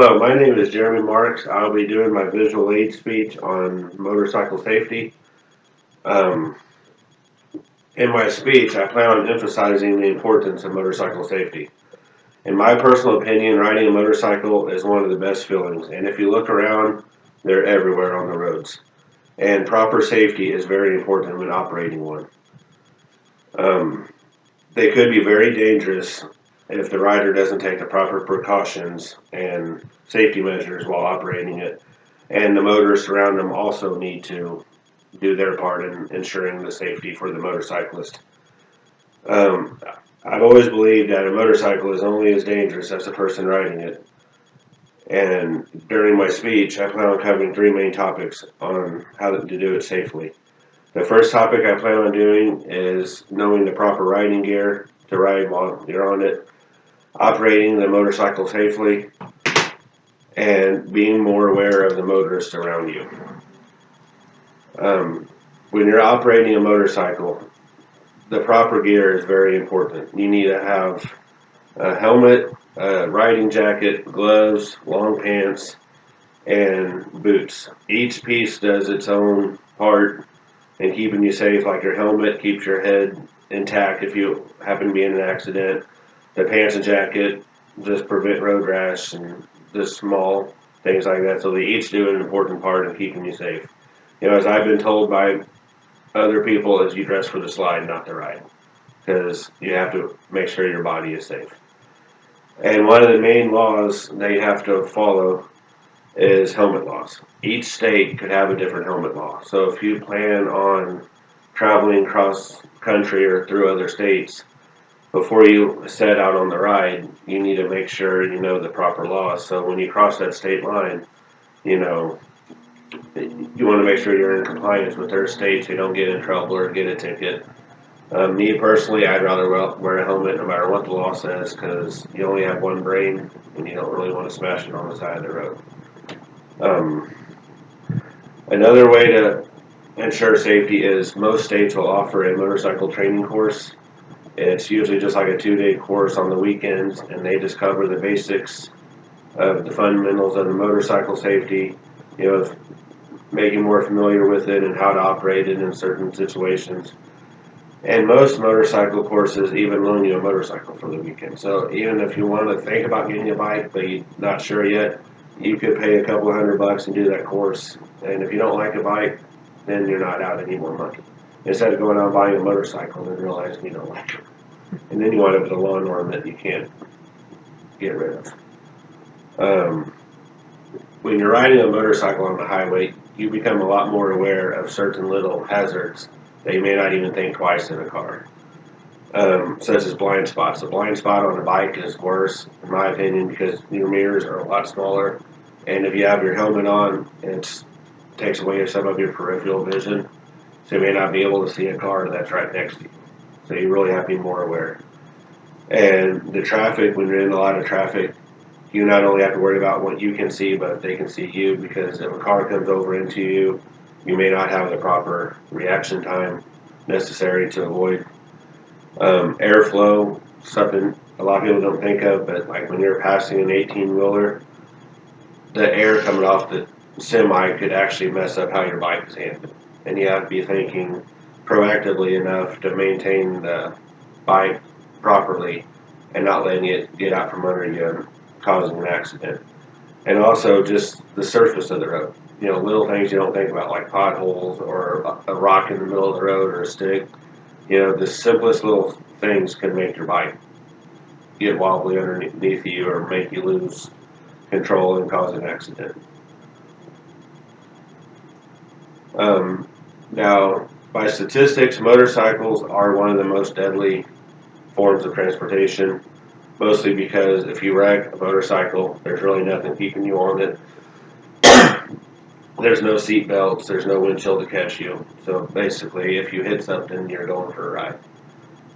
Hello, my name is Jeremy Marks. I'll be doing my visual aid speech on motorcycle safety. Um, in my speech, I plan on emphasizing the importance of motorcycle safety. In my personal opinion, riding a motorcycle is one of the best feelings, and if you look around, they're everywhere on the roads. And proper safety is very important when operating one. Um, they could be very dangerous if the rider doesn't take the proper precautions and safety measures while operating it. And the motorists around them also need to do their part in ensuring the safety for the motorcyclist. Um, I've always believed that a motorcycle is only as dangerous as the person riding it. And during my speech, I plan on covering three main topics on how to do it safely. The first topic I plan on doing is knowing the proper riding gear to ride while you're on it, operating the motorcycle safely, and being more aware of the motorists around you. Um, when you're operating a motorcycle, the proper gear is very important. You need to have a helmet, a riding jacket, gloves, long pants, and boots. Each piece does its own part in keeping you safe, like your helmet keeps your head intact if you happen to be in an accident. The pants and jacket just prevent road rash and just small things like that. So they each do an important part in keeping you safe. As I've been told by other people, is you dress for the slide, not the ride, because you have to make sure your body is safe. And one of the main laws they have to follow is helmet laws. Each state could have a different helmet law. So if you plan on traveling cross country or through other states, before you set out on the ride, you need to make sure you know the proper laws. So when you cross that state line, you know, you want to make sure you're in compliance with their state so you don't get in trouble or get a ticket. Me personally, I'd rather wear a helmet no matter what the law says because you only have one brain and you don't really want to smash it on the side of the road. Um, Another way to ensure safety is most states will offer a motorcycle training course. It's usually just like a 2-day course on the weekends, and they just cover the basics of the fundamentals of the motorcycle safety, make you more familiar with it and how to operate it in certain situations. And most motorcycle courses even loan you a motorcycle for the weekend. So even if you want to think about getting a bike, but you're not sure yet, you could pay a couple $100 and do that course. And if you don't like a bike, then you're not out any more money. Instead of going out and buying a motorcycle and realizing you don't like it. And then you wind up with a lawnmower that you can't get rid of. Um, when you're riding a motorcycle on the highway, you become a lot more aware of certain little hazards that you may not even think twice in a car, such as blind spots. A blind spot on a bike is worse, in my opinion, because your mirrors are a lot smaller, and if you have your helmet on, it takes away some of your peripheral vision, so you may not be able to see a car that's right next to you. So you really have to be more aware. And the traffic, when you're in a lot of traffic, you not only have to worry about what you can see, but they can see you, because if a car comes over into you, you may not have the proper reaction time necessary to avoid airflow, something a lot of people don't think of, but like when you're passing an 18-wheeler, the air coming off the semi could actually mess up how your bike is handled. And you have to be thinking proactively enough to maintain the bike properly and not letting it get out from under you and causing an accident. And also just the surface of the road. Little things you don't think about, like potholes or a rock in the middle of the road or a stick. The simplest little things can make your bike get wobbly underneath you or make you lose control and cause an accident. Now, by statistics, motorcycles are one of the most deadly forms of transportation, mostly because if you wreck a motorcycle, there's really nothing keeping you on it. There's no seat belts, there's no windshield to catch you. So basically, if you hit something, you're going for a ride.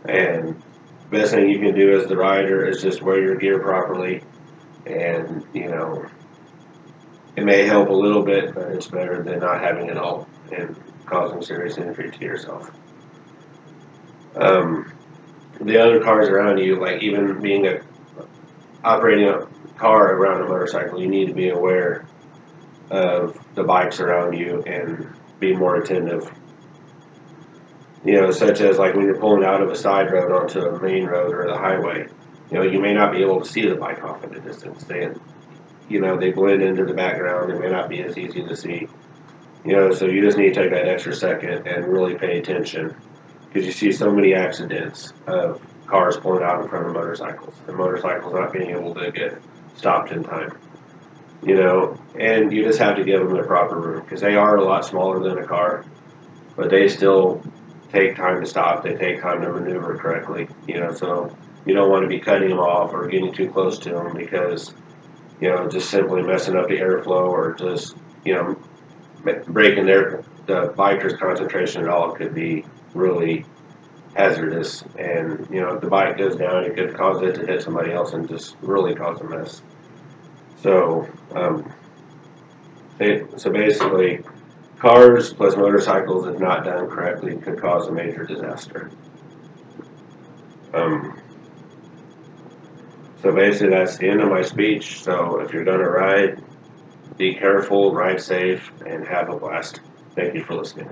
And best thing you can do as the rider is just wear your gear properly. And, it may help a little bit, but it's better than not having it all and causing serious injury to yourself. The other cars around you, like even being operating a car around a motorcycle, you need to be aware of the bikes around you and be more attentive. You know, such as like when you're pulling out of a side road onto a main road or the highway, you know, you may not be able to see the bike off in the distance. They blend into the background. They may not be as easy to see. You know, so you just need to take that extra second and really pay attention because you see so many accidents of cars pulling out in front of motorcycles and motorcycles not being able to get stopped in time. You know, and you just have to give them the proper room because they are a lot smaller than a car, but they still take time to stop. They take time to maneuver correctly. You know, so you don't want to be cutting them off or getting too close to them because, you know, just simply messing up the airflow or just, you know, breaking the biker's concentration at all could be really hazardous. And, you know, if the bike goes down, it could cause it to hit somebody else and just really cause a mess. So, so basically, cars plus motorcycles, if not done correctly, could cause a major disaster. So basically, that's the end of my speech. So if you're going to ride, be careful, ride safe, and have a blast. Thank you for listening.